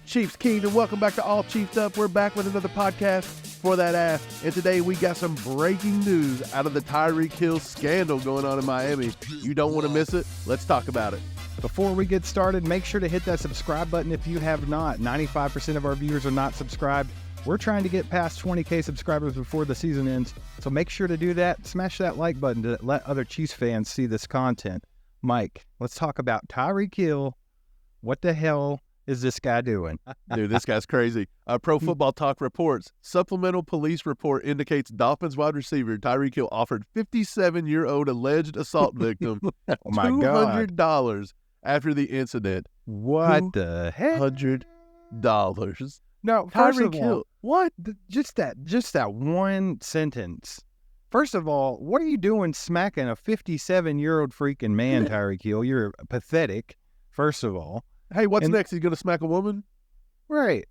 Chiefs Kingdom, welcome back to All Chiefed Up. We're back with another podcast for that ass. And today we got some breaking news out of the Tyreek Hill scandal going on in Miami. You don't want to miss it. Let's talk about it. Before we get started, make sure to hit that subscribe button if you have not. 95% of our viewers are not subscribed. We're trying to get past 20K subscribers before the season ends, so make sure to do that. Smash that like button to let other Chiefs fans see this content. Mike, let's talk about Tyreek Hill. What the hell is this guy doing? Dude, this guy's crazy. Pro Football Talk reports, supplemental police report indicates Dolphins wide receiver Tyreek Hill offered 57-year-old alleged assault victim Oh my God. $200 after the incident. What the heck? $100. No, first Tyreek of all, Hill. What? just that one sentence. First of all, what are you doing smacking a 57-year-old freaking man, Tyreek Hill? You're pathetic, first of all. Hey, what's next? He's going to smack a woman? Right.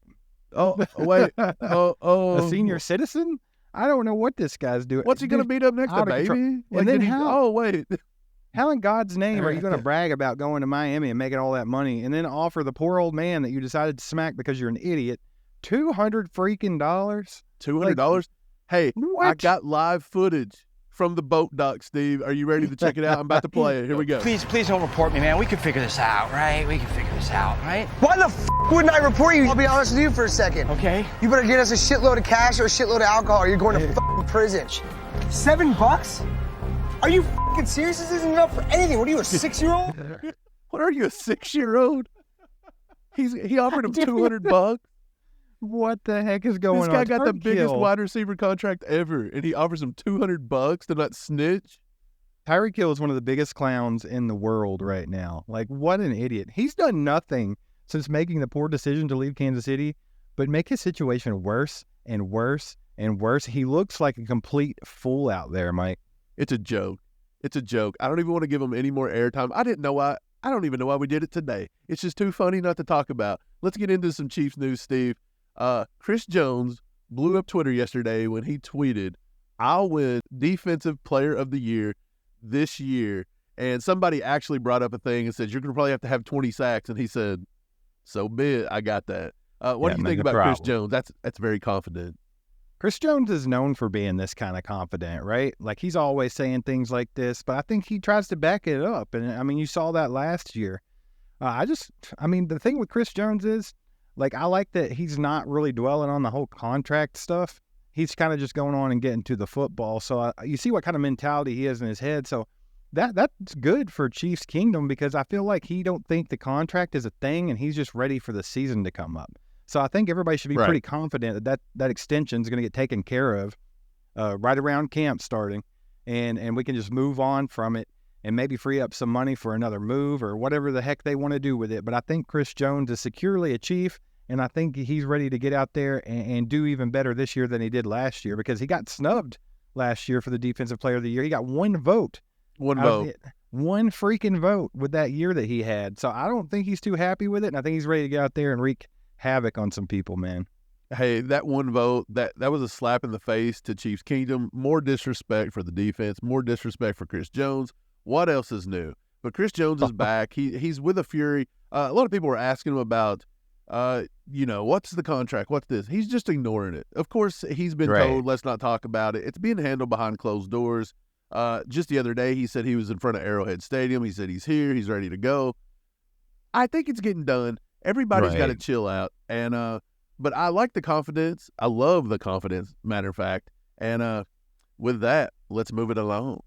Oh, wait. A senior citizen? I don't know what this guy's doing. What's he going to beat up next? A baby? And then Oh, wait. How in God's name are you going to brag about going to Miami and making all that money and then offer the poor old man that you decided to smack because you're an idiot $200 freaking dollars? $200? Hey, what? I got live footage from the boat dock, Steve. Are you ready to check it out? I'm about to play it. Here we go. Please don't report me, man. We can figure this out, right? We can figure this out, right? Why the f wouldn't I report you? I'll be honest with you for a second. Okay. You better get us a shitload of cash or a shitload of alcohol or you're going to f***ing prison. $7? Are you f***ing serious? This isn't enough for anything. What are you, a 6-year-old? What are you, a 6-year-old? He offered him $200. What the heck is going on? This guy got the Tyreek biggest Hill. wide receiver contract ever, and he offers him $200 to not snitch. Tyreek Hill is one of the biggest clowns in the world right now. Like, what an idiot. He's done nothing since making the poor decision to leave Kansas City, but make his situation worse and worse and worse. He looks like a complete fool out there, Mike. It's a joke. It's a joke. I don't even want to give him any more airtime. I don't even know why we did it today. It's just too funny not to talk about. Let's get into some Chiefs news, Steve. Chris Jones blew up Twitter yesterday when he tweeted, "I'll win Defensive Player of the Year this year." And somebody actually brought up a thing and said, "You're going to probably have to have 20 sacks." And he said, "So be it. I got that." What do you think about Chris Jones? That's very confident. Chris Jones is known for being this kind of confident, right? Like, he's always saying things like this, but I think he tries to back it up. And, I mean, you saw that last year. The thing with Chris Jones is, like, I like that he's not really dwelling on the whole contract stuff. He's kind of just going on and getting to the football. So you see what kind of mentality he has in his head. So that's good for Chiefs Kingdom because I feel like he don't think the contract is a thing and he's just ready for the season to come up. So I think everybody should be pretty confident that extension is going to get taken care of right around camp starting. And we can just move on from it and maybe free up some money for another move or whatever the heck they want to do with it. But I think Chris Jones is securely a Chief, and I think he's ready to get out there and do even better this year than he did last year because he got snubbed last year for the Defensive Player of the Year. He got one vote. One freaking vote with that year that he had. So I don't think he's too happy with it, and I think he's ready to get out there and wreak havoc on some people, man. Hey, that one vote, that was a slap in the face to Chiefs Kingdom. More disrespect for the defense, more disrespect for Chris Jones. What else is new? But Chris Jones is back. He's with a Fury. A lot of people were asking him about, what's the contract? What's this? He's just ignoring it. Of course, he's been told, let's not talk about it. It's being handled behind closed doors. Just the other day, he said he was in front of Arrowhead Stadium. He said he's here. He's ready to go. I think it's getting done. Everybody's got to chill out. And but I like the confidence. I love the confidence, matter of fact. And with that, let's move it along.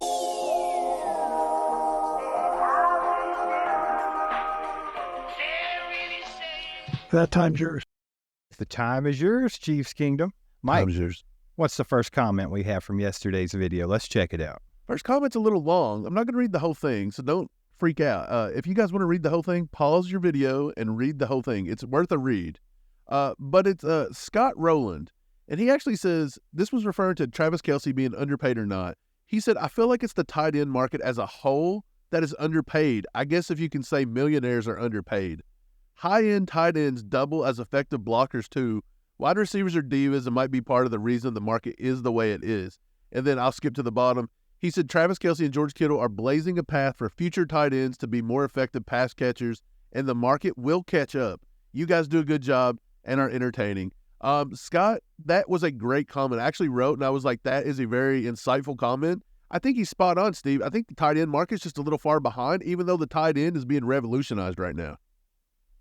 That time's yours. The time is yours, Chiefs Kingdom. Mike, Time's yours. what's the first comment we have from yesterday's video? Let's check it out. First comment's a little long. I'm not going to read the whole thing, so don't freak out. If you guys want to read the whole thing, pause your video and read the whole thing. It's worth a read. But it's Scott Rowland, and he actually says, this was referring to Travis Kelce being underpaid or not. He said, I feel like it's the tight end market as a whole that is underpaid. I guess if you can say millionaires are underpaid. High-end tight ends double as effective blockers too. Wide receivers are divas and might be part of the reason the market is the way it is. And then I'll skip to the bottom. He said Travis Kelce and George Kittle are blazing a path for future tight ends to be more effective pass catchers, and the market will catch up. You guys do a good job and are entertaining. Scott, that was a great comment. I actually wrote, and I was like, that is a very insightful comment. I think he's spot on, Steve. I think the tight end market's just a little far behind, even though the tight end is being revolutionized right now.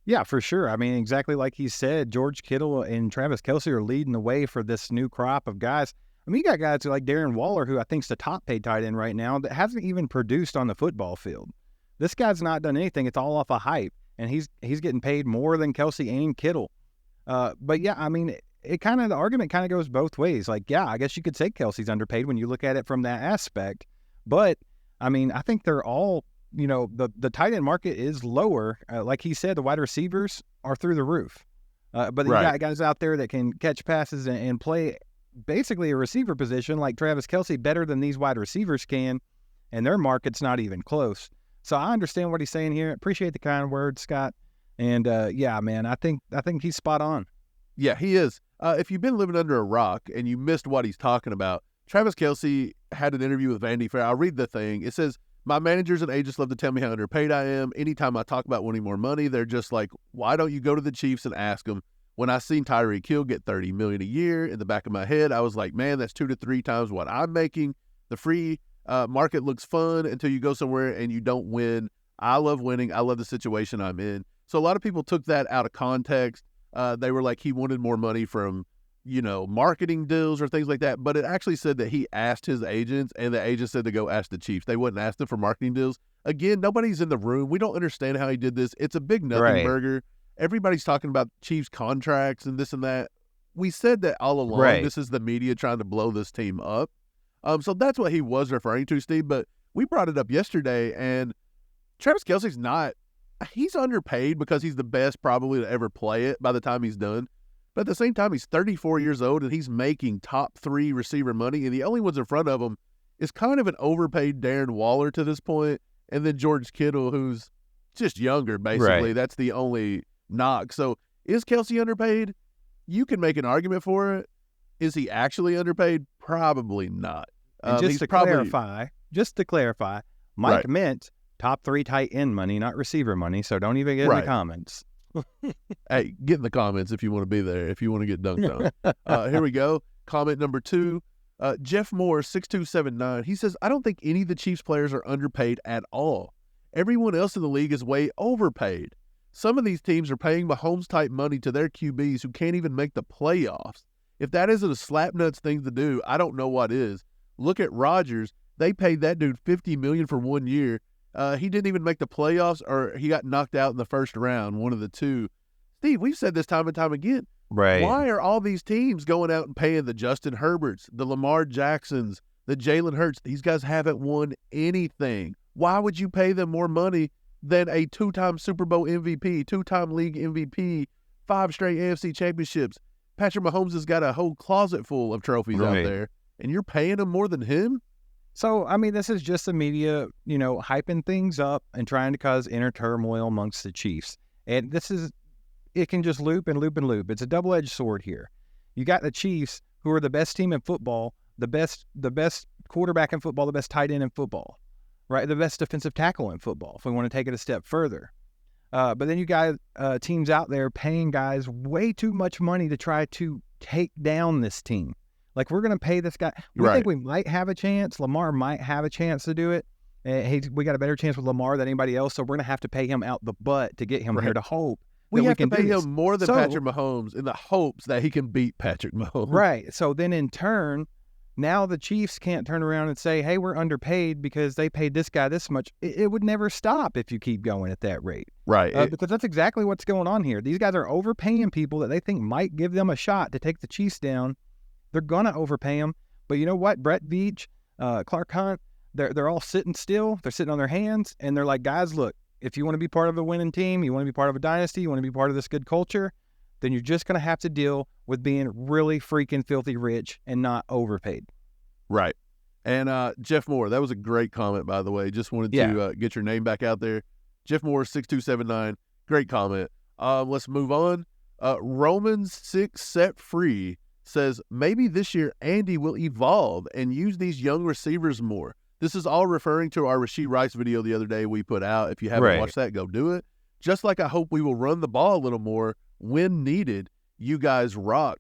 Yeah, for sure. I mean, exactly like he said, George Kittle and Travis Kelce are leading the way for this new crop of guys. I mean, you got guys like Darren Waller, who I think is the top paid tight end right now, that hasn't even produced on the football field. This guy's not done anything. It's all off of hype, and he's getting paid more than Kelce and Kittle. But yeah, I mean, the argument kind of goes both ways. Like, yeah, I guess you could say Kelce's underpaid when you look at it from that aspect. But I mean, I think they're all, the tight end market is lower. Like he said, the wide receivers are through the roof. But you got guys out there that can catch passes and play basically a receiver position like Travis Kelce better than these wide receivers can, and their market's not even close. So I understand what he's saying here. Appreciate the kind words, Scott. And yeah, man, I think he's spot on. Yeah, he is. If you've been living under a rock and you missed what he's talking about, Travis Kelce had an interview with Vandy Fair. I'll read the thing. It says, "My managers and agents love to tell me how underpaid I am. Anytime I talk about wanting more money, they're just like, why don't you go to the Chiefs and ask them? When I seen Tyreek Hill get $30 million a year, in the back of my head, I was like, man, that's 2 to 3 times what I'm making. The free market looks fun until you go somewhere and you don't win. I love winning. I love the situation I'm in." So a lot of people took that out of context. They were like, he wanted more money from, marketing deals or things like that. But it actually said that he asked his agents, and the agent said to go ask the Chiefs. They wouldn't ask them for marketing deals. Again, nobody's in the room. We don't understand how he did this. It's a big nothing burger. Everybody's talking about Chiefs contracts and this and that. We said that all along. Right. This is the media trying to blow this team up. So that's what he was referring to, Steve. But we brought it up yesterday, and Travis Kelce's he's underpaid because he's the best probably to ever play it by the time he's done. But at the same time, he's 34 years old, and he's making top 3 receiver money, and the only ones in front of him is kind of an overpaid Darren Waller to this point, and then George Kittle, who's just younger, basically. Right. That's the only knock. So is Kelce underpaid? You can make an argument for it. Is he actually underpaid? Probably not. And just to clarify, Mike meant top 3 tight end money, not receiver money. So don't even get in the comments. Hey, get in the comments if you want to be there, if you want to get dunked on. Here we go. Comment number 2. Jeff Moore, 6279. He says, I don't think any of the Chiefs players are underpaid at all. Everyone else in the league is way overpaid. Some of these teams are paying Mahomes-type money to their QBs who can't even make the playoffs. If that isn't a slapnuts thing to do, I don't know what is. Look at Rodgers. They paid that dude $50 million for 1 year. He didn't even make the playoffs, or he got knocked out in the first round, one of the two. Steve, we've said this time and time again. Right. Why are all these teams going out and paying the Justin Herberts, the Lamar Jacksons, the Jalen Hurts? These guys haven't won anything. Why would you pay them more money than a 2-time Super Bowl MVP, 2-time league MVP, 5 straight AFC championships? Patrick Mahomes has got a whole closet full of trophies out there, and you're paying him more than him? So, I mean, this is just the media, hyping things up and trying to cause inner turmoil amongst the Chiefs. And it can just loop and loop and loop. It's a double-edged sword here. You got the Chiefs, who are the best team in football, the best quarterback in football, the best tight end in football, right? The best defensive tackle in football, if we want to take it a step further. But then you got teams out there paying guys way too much money to try to take down this team. Like, we're going to pay this guy. We think we might have a chance. Lamar might have a chance to do it. We got a better chance with Lamar than anybody else, so we're going to have to pay him out the butt to get him here to hope. We have to pay him more than Patrick Mahomes in the hopes that he can beat Patrick Mahomes. Right. So then in turn, now the Chiefs can't turn around and say, hey, we're underpaid because they paid this guy this much. It would never stop if you keep going at that rate. Right. Because that's exactly what's going on here. These guys are overpaying people that they think might give them a shot to take the Chiefs down. They're going to overpay them. But you know what? Brett Veach, Clark Hunt, they're all sitting still. They're sitting on their hands, and they're like, guys, look, if you want to be part of a winning team, you want to be part of a dynasty, you want to be part of this good culture, then you're just going to have to deal with being really freaking filthy rich and not overpaid. Right. And Jeff Moore, that was a great comment, by the way. Just wanted to get your name back out there. Jeff Moore, 6279, great comment. Let's move on. Romans 6 Set Free says, maybe this year Andy will evolve and use these young receivers more. This is all referring to our Rashee Rice video the other day we put out. If you haven't watched that, go do it. Just like I hope we will run the ball a little more when needed, you guys rock.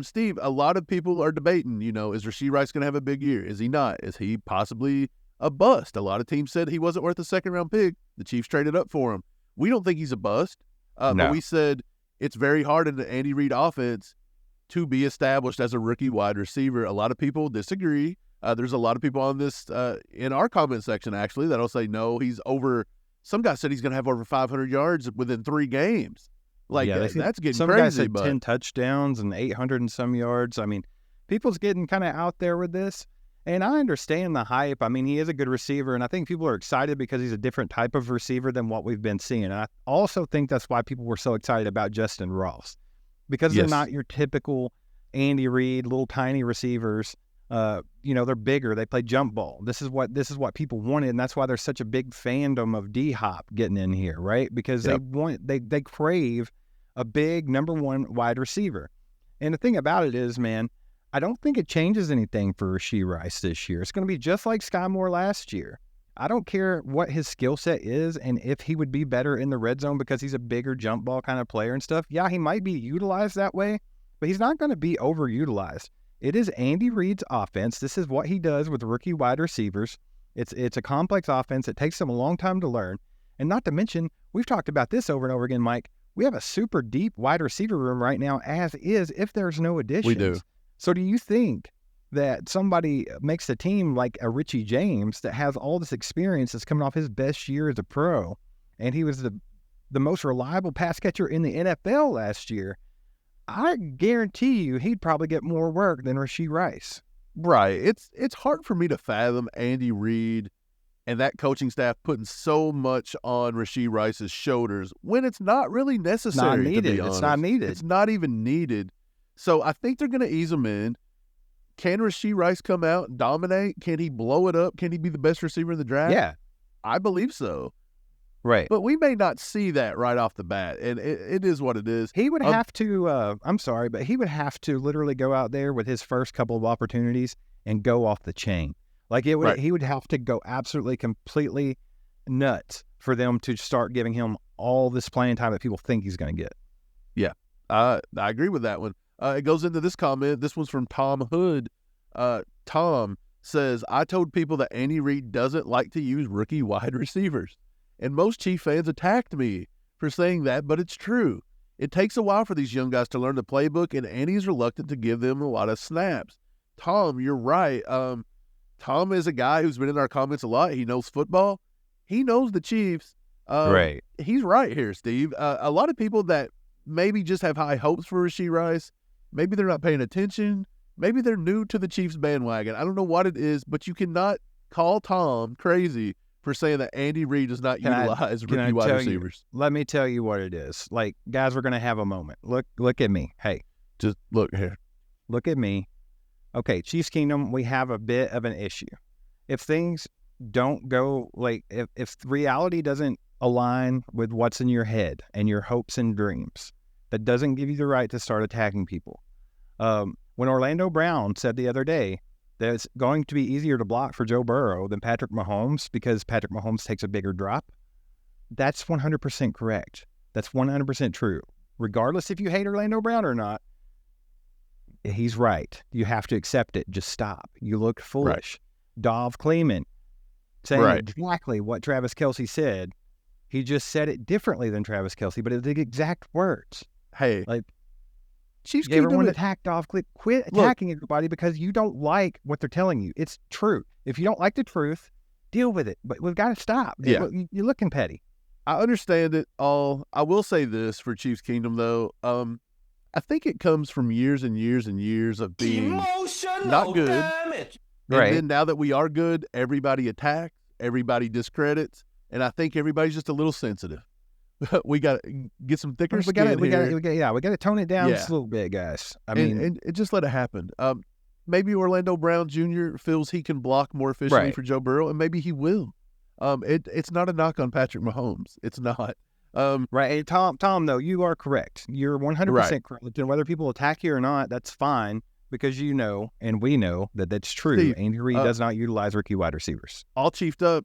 Steve, a lot of people are debating, is Rashee Rice going to have a big year? Is he not? Is he possibly a bust? A lot of teams said he wasn't worth a second-round pick. The Chiefs traded up for him. We don't think he's a bust, but we said it's very hard in the Andy Reid offense to be established as a rookie wide receiver. A lot of people disagree. There's a lot of people on this in our comment section, actually, that'll say, no, he's over. Some guy said he's going to have over 500 yards within 3 games. That's getting some crazy. Some guys said but 10 touchdowns and 800 and some yards. I mean, people's getting kind of out there with this, and I understand the hype. I mean, he is a good receiver, and I think people are excited because he's a different type of receiver than what we've been seeing. And I also think that's why people were so excited about Justin Ross, because they're not your typical Andy Reid, little tiny receivers. They're bigger. They play jump ball. This is what people wanted, and that's why there's such a big fandom of D-Hop getting in here, right? Because they crave a big number 1 wide receiver. And the thing about it is, man, I don't think it changes anything for Rashee Rice this year. It's going to be just like Sky Moore last year. I don't care what his skill set is and if he would be better in the red zone because he's a bigger jump ball kind of player and stuff. Yeah, he might be utilized that way, but he's not going to be overutilized. It is Andy Reid's offense. This is what he does with rookie wide receivers. It's a complex offense. It takes him a long time to learn. And not to mention, we've talked about this over and over again, Mike. We have a super deep wide receiver room right now as is if there's no additions. We do. So do you think that somebody makes the team like a Richie James that has all this experience that's coming off his best year as a pro, and he was the most reliable pass catcher in the NFL last year? I guarantee you he'd probably get more work than Rashee Rice. Right. It's hard for me to fathom Andy Reid and that coaching staff putting so much on Rashee Rice's shoulders when it's not really necessary. Not needed. To be honest. It's not needed. It's not even needed. So I think they're going to ease him in. Can Rashee Rice come out and dominate? Can he blow it up? Can he be the best receiver in the draft? Yeah. I believe so. Right. But we may not see that right off the bat, and it is what it is. He would have to, I'm sorry, but he would have to literally go out there with his first couple of opportunities and go off the chain. Like he would have to go absolutely, completely nuts for them to start giving him all this playing time that people think he's going to get. Yeah, I agree with that one. It goes into this comment. This one's from Tom Hood. Tom says, I told people that Andy Reid doesn't like to use rookie wide receivers. And most Chief fans attacked me for saying that, but it's true. It takes a while for these young guys to learn the playbook, and Andy's reluctant to give them a lot of snaps. Tom, you're right. Tom is a guy who's been in our comments a lot. He knows football. He knows the Chiefs. Right. He's right here, Steve. A lot of people that maybe just have high hopes for Rashee Rice, maybe they're not paying attention. Maybe they're new to the Chiefs bandwagon. I don't know what it is, but you cannot call Tom crazy for saying that Andy Reid does not utilize rookie wide receivers. Let me tell you what it is. Like, guys, we're going to have a moment. Look at me. Hey. Just look here. Look at me. Okay, Chiefs Kingdom, we have a bit of an issue. If things don't go, like, if reality doesn't align with what's in your head and your hopes and dreams, that doesn't give you the right to start attacking people. When Orlando Brown said the other day that it's going to be easier to block for Joe Burrow than Patrick Mahomes because Patrick Mahomes takes a bigger drop, that's 100% correct. That's 100% true. Regardless if you hate Orlando Brown or not, he's right. You have to accept it. Just stop. You look foolish. Right. Dov Kleeman saying exactly what Travis Kelce said. He just said it differently than Travis Kelce, but it's the exact words. Hey, like, Chiefs everyone attacked Dov Kleeman. Quit attacking everybody because you don't like what they're telling you. It's true. If you don't like the truth, deal with it. But we've got to stop. Yeah. You're looking petty. I understand it all. I will say this for Chiefs Kingdom, though. I think it comes from years and years and years of being not good. Right. And then now that we are good, everybody attacks, everybody discredits, and I think everybody's just a little sensitive. We got to get some thicker skin we got to tone it down just a little bit, guys. I mean, and just let it happen. Maybe Orlando Brown Jr. feels he can block more efficiently for Joe Burrow, and maybe he will. It's not a knock on Patrick Mahomes. It's not. Right. And Tom, though, you are correct. You're 100% correct. And whether people attack you or not, that's fine because you know, and we know that that's true. Steve, Andy Reid does not utilize rookie wide receivers. All chiefed up.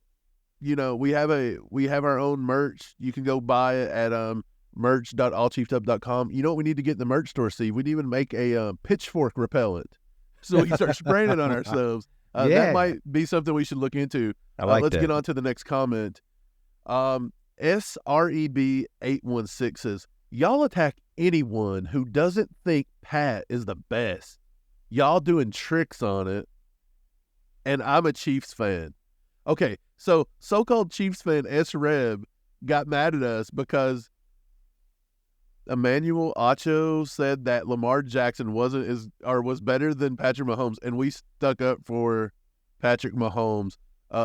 You know, we have our own merch. You can go buy it at merch.allchiefedup.com. You know what we need to get in the merch store, Steve? We need to make a pitchfork repellent so we can start spraying it on ourselves. That might be something we should look into. Let's get on to the next comment. SREB816 says, y'all attack anyone who doesn't think Pat is the best. Y'all doing tricks on it. And I'm a Chiefs fan. Okay, so-called Chiefs fan S-Reb got mad at us because Emmanuel Acho said that Lamar Jackson was better than Patrick Mahomes, and we stuck up for Patrick Mahomes.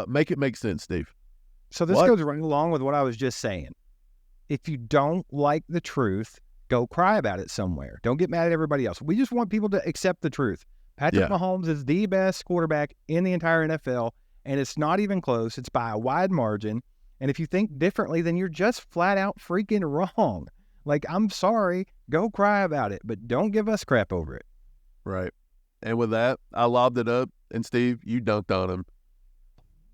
Make it make sense, Steve. So this goes right along with what I was just saying. If you don't like the truth, go cry about it somewhere. Don't get mad at everybody else. We just want people to accept the truth. Patrick Mahomes is the best quarterback in the entire NFL, and it's not even close. It's by a wide margin. And if you think differently, then you're just flat out freaking wrong. Like, I'm sorry, go cry about it, but don't give us crap over it. Right. And with that, I lobbed it up, and Steve, you dunked on him.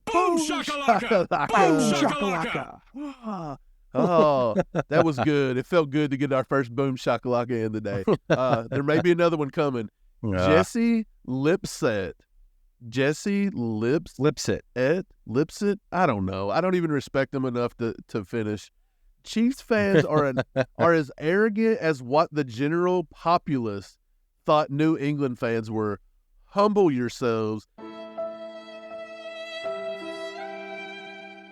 Boom shakalaka! Boom shakalaka! Oh, that was good. It felt good to get our first boom shakalaka in the day. There may be another one coming. Jesse Lipset. Jesse Lipset. Lipset? I don't know. I don't even respect him enough to finish. Chiefs fans are as arrogant as what the general populace thought New England fans were. Humble yourselves.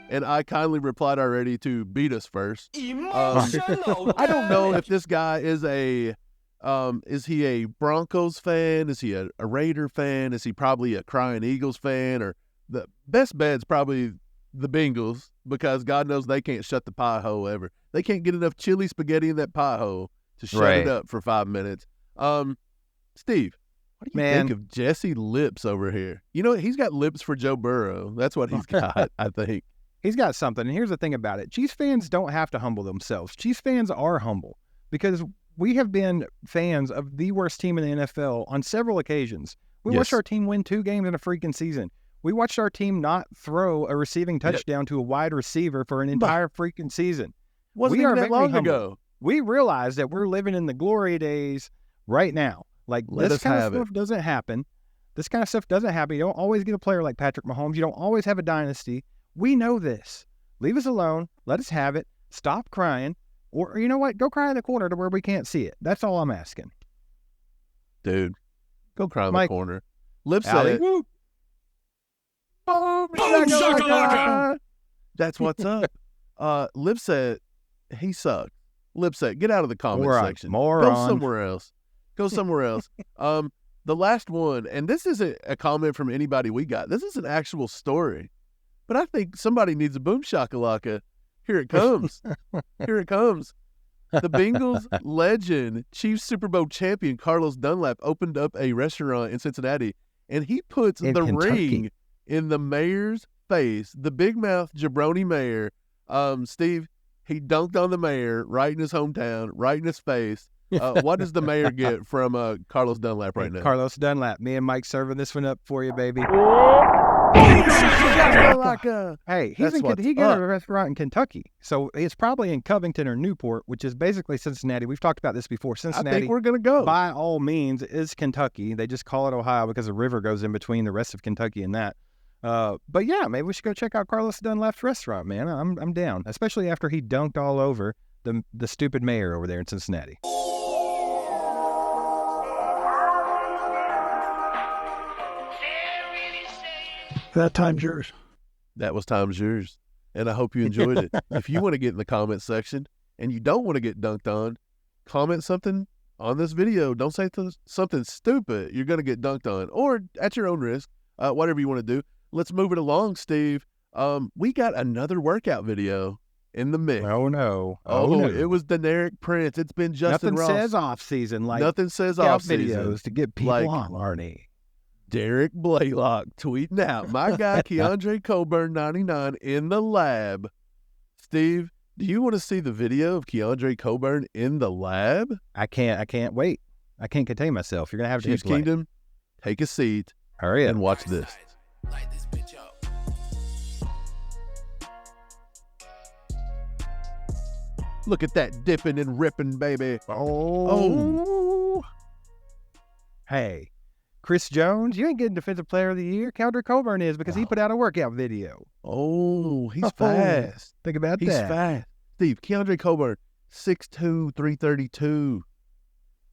And I kindly replied already to beat us first. I don't know if this guy is is he a Broncos fan? Is he a Raider fan? Is he probably a crying Eagles fan? Or the best bet's probably the Bengals, because God knows they can't shut the pie hole ever. They can't get enough chili spaghetti in that pie hole to shut it up for 5 minutes. Steve, what do you think of Jesse Lips over here? You know, he's got lips for Joe Burrow. That's what he's got, I think. He's got something. And here's the thing about it. Chiefs fans don't have to humble themselves. Chiefs fans are humble because we have been fans of the worst team in the NFL on several occasions. We watched our team win 2 games in a freaking season. We watched our team not throw a receiving touchdown to a wide receiver for an entire freaking season. Wasn't even that long ago. We realize that we're living in the glory days right now. Like, this kind of stuff doesn't happen. This kind of stuff doesn't happen. You don't always get a player like Patrick Mahomes. You don't always have a dynasty. We know this. Leave us alone. Let us have it. Stop crying. Or, you know what? Go cry in the corner to where we can't see it. That's all I'm asking. Dude, go cry in the corner. Lip said, boom shakalaka! That's what's up. Lip said, he sucked. Lip said, get out of the comment section. Go somewhere else. Go somewhere else. The last one, and this isn't a comment from anybody we got. This is an actual story. But I think somebody needs a boom shakalaka. Here it comes. Here it comes. The Bengals legend, Chiefs Super Bowl champion Carlos Dunlap opened up a restaurant in Cincinnati, and he puts the ring in the mayor's face, the big mouth jabroni mayor. Steve, he dunked on the mayor right in his hometown, right in his face. What does the mayor get from Carlos Dunlap right now? Carlos Dunlap. Me and Mike serving this one up for you, baby. Hey, he got a restaurant in Kentucky, so it's probably in Covington or Newport, which is basically Cincinnati. We've talked about this before. Cincinnati, I think we're gonna go. By all means, is Kentucky. They just call it Ohio because the river goes in between the rest of Kentucky and that. But yeah, maybe we should go check out Carlos Dunlap's restaurant, man. I'm down, especially after he dunked all over the stupid mayor over there in Cincinnati. That time's yours. That was time's yours. And I hope you enjoyed it. If you want to get in the comment section and you don't want to get dunked on, comment something on this video. Don't say something stupid. You're going to get dunked on, or at your own risk, whatever you want to do. Let's move it along, Steve. We got another workout video in the mix. Oh, no. No. It was Deneric Prince. It's been Justin Ross. Nothing says off-season. Like, nothing says off-season. Videos to get people on, Arnie. Derek Blaylock tweeting out, my guy Keondre Colburn 99 in the lab. Steve, do you want to see the video of Keondre Colburn in the lab? I can't wait. I can't contain myself. You're going to have to Chiefs Kingdom, take a seat. Hurry up. And watch this. Light this bitch up. Look at that dipping and ripping, baby. Oh. Hey, Chris Jones, you ain't getting Defensive Player of the Year. Keondre Colburn is because he put out a workout video. Oh, he's fast. Think about He's that. fast. Steve, Keondre Colburn, 6'2", 332.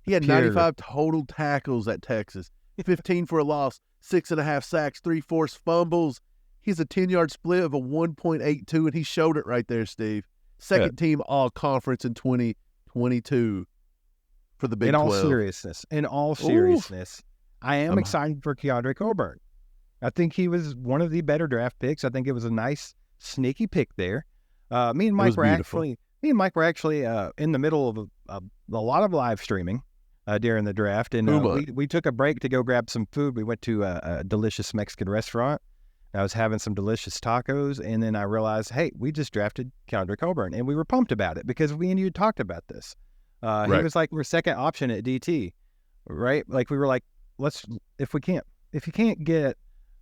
He had Pure. 95 total tackles at Texas, 15 for a loss, 6.5 sacks, 3 forced fumbles. He's a 10-yard split of a 1.82, and he showed it right there, Steve. Second team all-conference in 2022 for the Big 12. In all seriousness, I am excited for Keondre Colburn. I think he was one of the better draft picks. I think it was a nice, sneaky pick there. Me and Mike were actually in the middle of a lot of live streaming during the draft, and we took a break to go grab some food. We went to a delicious Mexican restaurant. I was having some delicious tacos, and then I realized, hey, we just drafted Keondre Colburn, and we were pumped about it because we and you talked about this. He was like our second option at DT, right? Like we were like, if you can't get,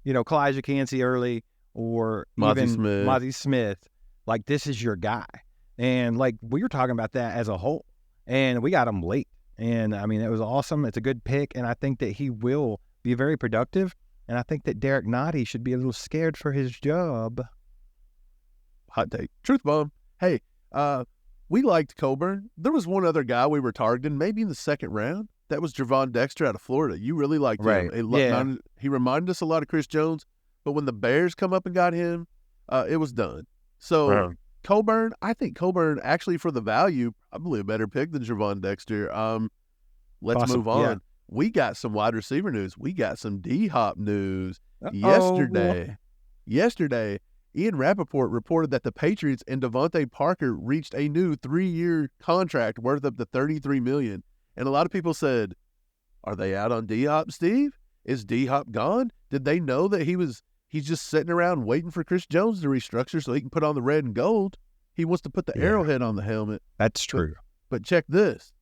Kalijah Cansey early or Mozzie Smith, like this is your guy. And like we were talking about that as a whole, and we got him late. And I mean, it was awesome. It's a good pick, and I think that he will be very productive. And I think that Derek Nottie should be a little scared for his job. Hot take. Truth bomb. Hey, we liked Colburn. There was one other guy we were targeting, maybe in the second round. That was Javon Dexter out of Florida. You really liked him. He reminded us a lot of Chris Jones, but when the Bears come up and got him, it was done. So Colburn, I think Colburn actually for the value, probably a better pick than Javon Dexter. Let's move on. Yeah. We got some wide receiver news. We got some D-Hop news. Yesterday, Ian Rappaport reported that the Patriots and Devontae Parker reached a new 3-year contract worth up to $33 million. And a lot of people said, are they out on D-Hop, Steve? Is D-Hop gone? Did they know that he's just sitting around waiting for Chris Jones to restructure so he can put on the red and gold? He wants to put the arrowhead on the helmet. That's true. But check this.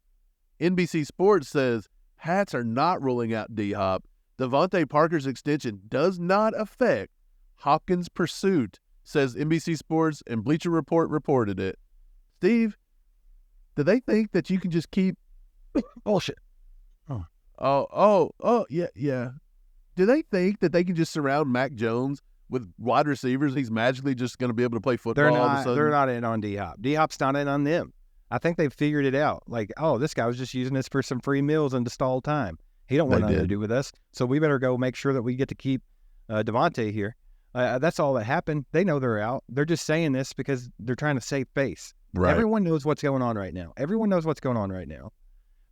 NBC Sports says, Pats are not ruling out D-Hop. Devontae Parker's extension does not affect Hopkins' pursuit, says NBC Sports, and Bleacher Report reported it. Steve, do they think that you can just keep... Bullshit. Yeah. Do they think that they can just surround Mac Jones with wide receivers? He's magically just going to be able to play football all of a sudden? They're not in on D-Hop. D-Hop's not in on them. I think they've figured it out. Like, this guy was just using this for some free meals and to stall time. He don't want nothing to do with us, so we better go make sure that we get to keep Devontae here. That's all that happened. They know they're out. They're just saying this because they're trying to save face. Right. Everyone knows what's going on right now.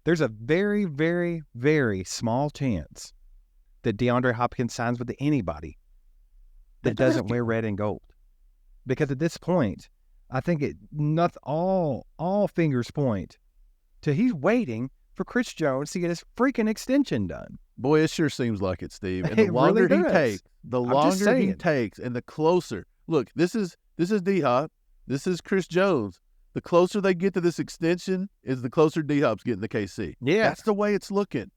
There's a very, very, very small chance that DeAndre Hopkins signs with anybody that doesn't wear red and gold. Because at this point, I think all fingers point to he's waiting for Chris Jones to get his freaking extension done. Boy, it sure seems like it, Steve. And the longer he takes, and the closer. Look, this is D-Hop. This is Chris Jones. The closer they get to this extension is the closer D-Hop's getting to KC. Yeah. That's the way it's looking.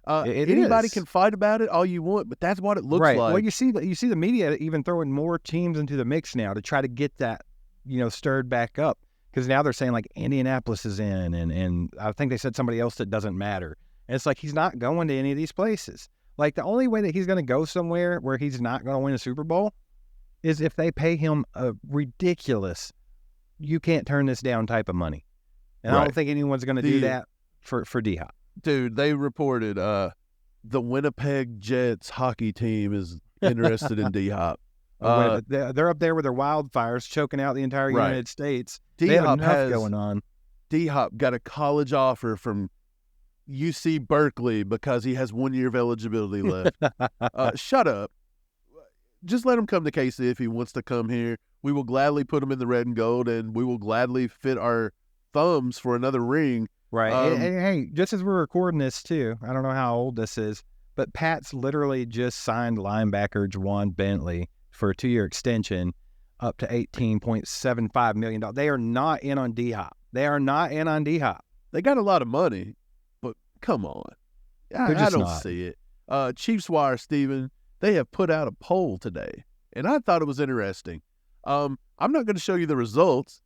Anybody can fight about it all you want, but that's what it looks like. Well, you see the media even throwing more teams into the mix now to try to get that, stirred back up. Because now they're saying like Indianapolis is in, and I think they said somebody else that doesn't matter. And it's like he's not going to any of these places. Like the only way that he's going to go somewhere where he's not going to win a Super Bowl is if they pay him a ridiculous, you can't turn this down type of money. And I don't think anyone's going to do that for D-Hop. Dude, they reported the Winnipeg Jets hockey team is interested in D-Hop. They're up there with their wildfires choking out the entire United States. D-Hop has going on. D-Hop got a college offer from UC Berkeley because he has 1 year of eligibility left. Shut up. Just let him come to KC if he wants to come here. We will gladly put him in the red and gold, and we will gladly fit our thumbs for another ring. Right. Hey, just as we're recording this too, I don't know how old this is, but Pat's literally just signed linebacker Juwan Bentley for a 2-year extension up to $18.75 million. They are not in on D-Hop. They got a lot of money, but come on. I don't see it. Chiefs Wire, Steven, they have put out a poll today, and I thought it was interesting. I'm not going to show you the results.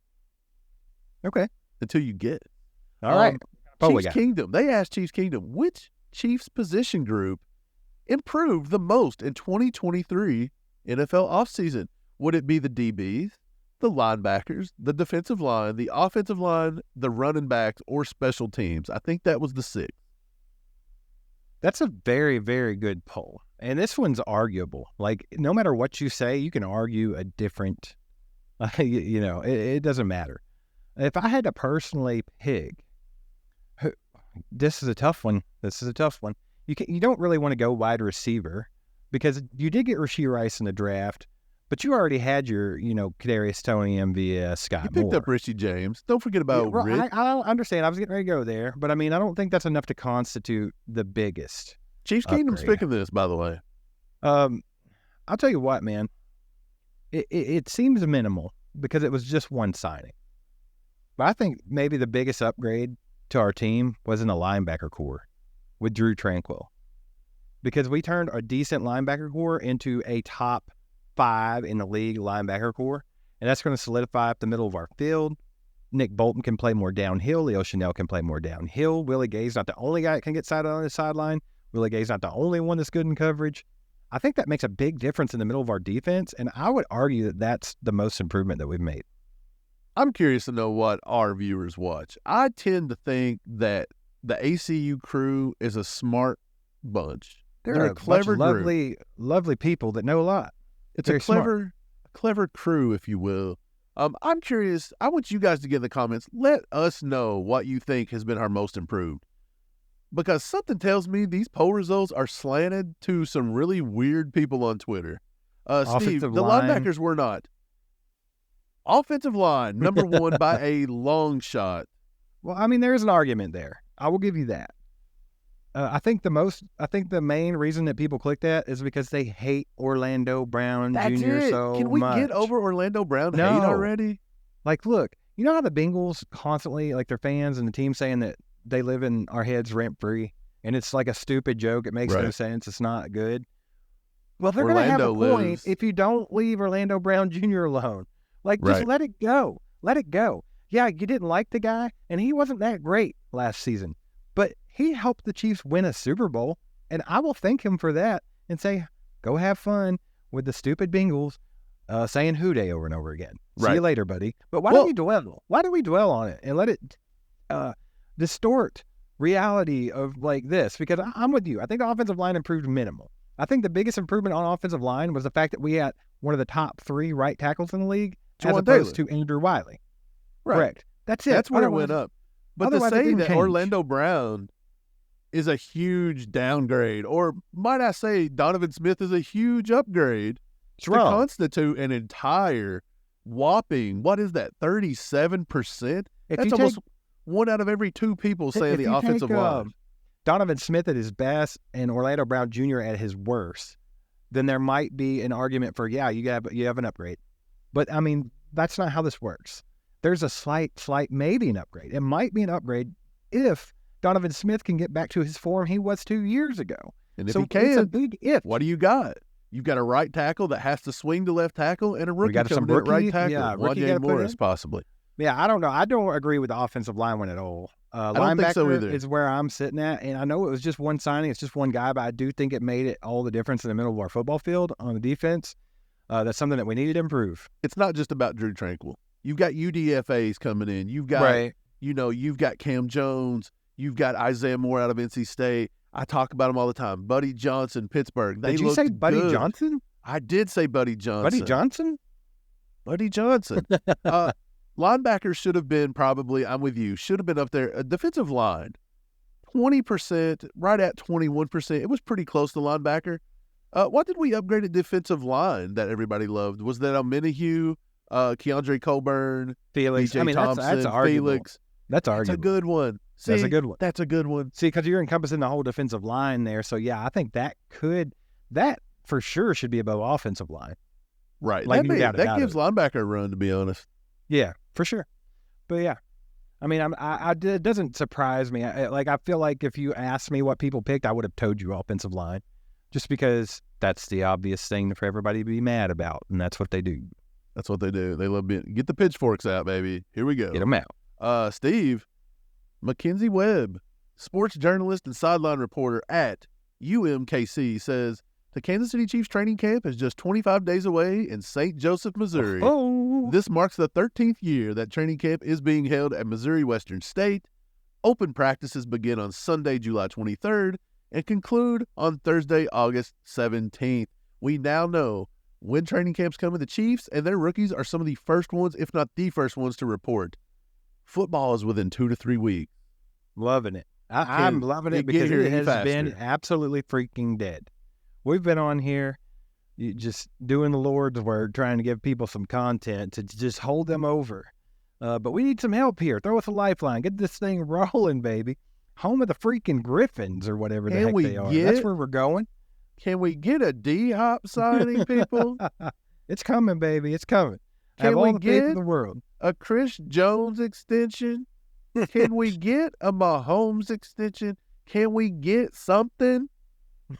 Okay. until you get it. All right. Chiefs Kingdom. They asked Chiefs Kingdom, which Chiefs position group improved the most in 2023 NFL offseason? Would it be the DBs, the linebackers, the defensive line, the offensive line, the running backs, or special teams? I think that was the 6. That's a very, very good poll. And this one's arguable. Like, no matter what you say, you can argue a different, it doesn't matter. If I had to personally pick, this is a tough one. You don't really want to go wide receiver because you did get Rashee Rice in the draft, but you already had your, Kadarius Toney, MVS, Scott You picked Moore. up Richie James. Don't forget about Rich. I understand. I was getting ready to go there, but I don't think that's enough to constitute the biggest. Chiefs Kingdom's picking this, by the way. I'll tell you what, man. It seems minimal because it was just one signing. But I think maybe the biggest upgrade to our team was in the linebacker core with Drew Tranquil. Because we turned a decent linebacker core into a top 5 in the league linebacker core. And that's going to solidify up the middle of our field. Nick Bolton can play more downhill. Leo Chanel can play more downhill. Willie Gay's not the only guy that can get side on the sideline. Willie Gay's not the only one that's good in coverage. I think that makes a big difference in the middle of our defense, and I would argue that that's the most improvement that we've made. I'm curious to know what our viewers watch. I tend to think that the ACU crew is a smart bunch. They're a clever bunch of lovely people that know a lot. It's very a clever crew, if you will. I'm curious. I want you guys to get in the comments. Let us know what you think has been our most improved. Because something tells me these poll results are slanted to some really weird people on Twitter. Steve, the linebackers were not. Offensive line, number 1 by a long shot. Well, there is an argument there. I will give you that. I think the main reason that people click that is because they hate Orlando Brown Jr. so much. Can we get over Orlando Brown hate already? Like, look, you know how the Bengals constantly, like their fans and the team saying that they live in our heads rent-free, and it's like a stupid joke. It makes no sense. It's not good. Well, they're going to have a point if you don't leave Orlando Brown Jr. alone. Like, just let it go. Let it go. Yeah, you didn't like the guy, and he wasn't that great last season, but he helped the Chiefs win a Super Bowl, and I will thank him for that and say, go have fun with the stupid Bengals saying "Who Dey" over and over again. See you later, buddy. But why do we dwell? Why do we dwell on it and let it distort reality of like this? Because I'm with you. I think the offensive line improved minimal. I think the biggest improvement on offensive line was the fact that we had one of the top 3 right tackles in the league as opposed to Andrew Wiley. Right. Correct. That's it. That's where it went up. But to say that Orlando Brown is a huge downgrade, or might I say Donovan Smith is a huge upgrade, to constitute an entire whopping, 37%? That's almost 1 out of every 2 people saying the offensive line. Donovan Smith at his best and Orlando Brown Jr. at his worst, then there might be an argument for, you have an upgrade. But, that's not how this works. There's a slight, maybe an upgrade. It might be an upgrade if Donovan Smith can get back to his form he was 2 years ago. And if he can, it's a big if. What do you got? You've got a right tackle that has to swing to left tackle and a rookie coming in at right tackle. Yeah, Wanye Morris, possibly. Yeah, I don't know. I don't agree with the offensive line one at all. I don't think so either. Is where I'm sitting at, and I know it was just one signing. It's just one guy, but I do think it made it all the difference in the middle of our football field on the defense. That's something that we needed to improve. It's not just about Drew Tranquil. You've got UDFAs coming in. You've got, you've got Cam Jones. You've got Isaiah Moore out of NC State. I talk about him all the time. Buddy Johnson, Pittsburgh. Did you say Buddy Johnson? I did say Buddy Johnson. Buddy Johnson? Buddy Johnson. Linebackers should have been probably, I'm with you, should have been up there. A defensive line, 20%, right at 21%. It was pretty close to linebacker. What did we upgrade at defensive line that everybody loved? Was that Minihue, Keondre Colburn, Felix? DJ Thompson, that's arguable. Felix? That's arguable. That's a good one. See, that's a good one. That's a good one. See, because you're encompassing the whole defensive line there. So, yeah, I think that for sure should be above offensive line. Right. Like, that gives linebacker a run, to be honest. Yeah, for sure. But, yeah. It doesn't surprise me. I feel like if you asked me what people picked, I would have told you offensive line. Just because that's the obvious thing for everybody to be mad about, and that's what they do. That's what they do. They love being, get the pitchforks out, baby. Here we go. Get them out. Steve, Mackenzie Webb, sports journalist and sideline reporter at UMKC, says the Kansas City Chiefs training camp is just 25 days away in St. Joseph, Missouri. Oh, This marks the 13th year that training camp is being held at Missouri Western State. Open practices begin on Sunday, July 23rd, and conclude on Thursday, August 17th. We now know when training camps come in, the Chiefs and their rookies are some of the first ones, if not the first ones, to report. Football is within 2 to 3 weeks. loving it. I'm loving it because it has been absolutely freaking dead. We've been on here just doing the Lord's work, trying to give people some content to just hold them over. But we need some help here. Throw us a lifeline. Get this thing rolling, baby. Home of the freaking Griffins or whatever the heck they are. That's where we're going. Can we get a D-Hop signing, people? It's coming, baby. It's coming. I have Can all we the faith in get the world. a Chris Jones extension? Can we get a Mahomes extension? Can we get something?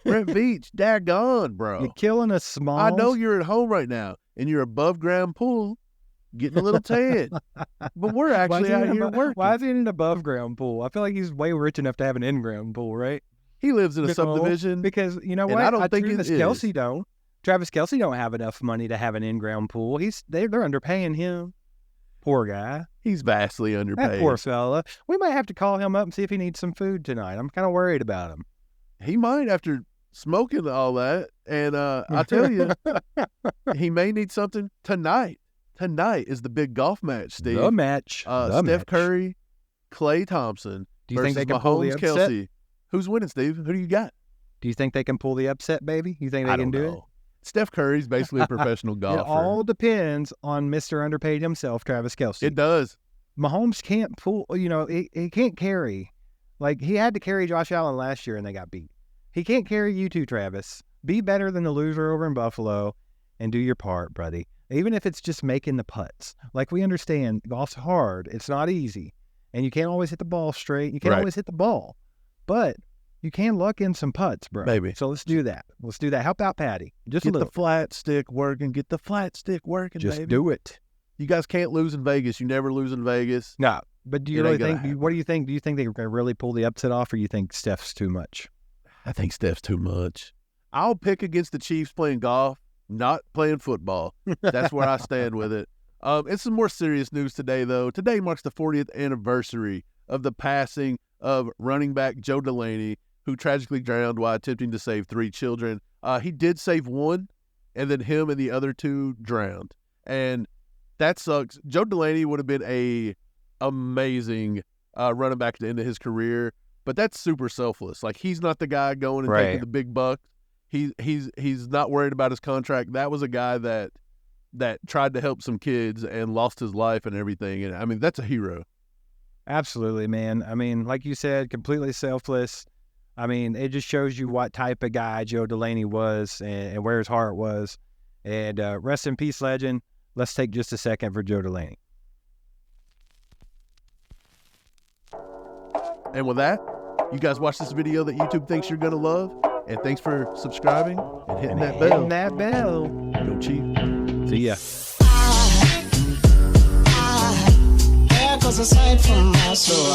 Brent Veach, daggone, bro. You're killing us, Smalls. I know you're at home right now in your above ground pool getting a little tan, but we're actually out here working. Why is he in an above ground pool? I feel like he's way rich enough to have an in ground pool, right? He lives in a Nicole, subdivision. because you know and what? I don't think Travis it is. Kelce don't. Travis Kelce don't have enough money to have an in-ground pool. They're underpaying him. Poor guy. He's vastly underpaid. That poor fella. We might have to call him up and see if he needs some food tonight. I'm kind of worried about him. He might after smoking all that. And I tell you, he may need something tonight. Tonight is the big golf match, Steve. The match. Steph Curry, Klay Thompson Do you think they can versus pull the Mahomes, upset? Kelsey. Who's winning, Steve? Who do you got? Do you think they can pull the upset, baby? You think they I can don't do it? know. Steph Curry's basically a professional golfer. It all depends on Mr. Underpaid himself, Travis Kelce. It does. Mahomes can't pull, he can't carry. Like, he had to carry Josh Allen last year and they got beat. He can't carry you two, Travis. Be better than the loser over in Buffalo and do your part, buddy. Even if it's just making the putts. Like, we understand golf's hard. It's not easy. And you can't always hit the ball straight. You can't Right. always hit the ball. But you can luck in some putts, bro. Maybe. So let's do that. Let's do that. Help out Patty. Just Get a little. the flat stick working. Get the flat stick working, Just baby. do it. You guys can't lose in Vegas. You never lose in Vegas. No. But do you It really ain't gonna think, happen. what do you think? Do you think they can really pull the upset off, or you think Steph's too much? I think Steph's too much. I'll pick against the Chiefs playing golf, not playing football. That's where I stand with it. It's some more serious news today, though. Today marks the 40th anniversary of the passing of running back Joe Delaney, who tragically drowned while attempting to save 3 children. He did save one, and then him and the other 2 drowned. And that sucks. Joe Delaney would have been a amazing running back at the end of his career, but that's super selfless. Like, he's not the guy going and taking the big bucks. He's not worried about his contract. That was a guy that tried to help some kids and lost his life and everything. And I mean, that's a hero. Absolutely, man. I mean, like you said, completely selfless. I mean, it just shows you what type of guy Joe Delaney was and where his heart was. And rest in peace, legend. Let's take just a second for Joe Delaney. And with that, you guys watch this video that YouTube thinks you're going to love. And thanks for subscribing and hitting that bell. Hitting that bell. Go Chiefs. See ya. Hair goes aside from my soul.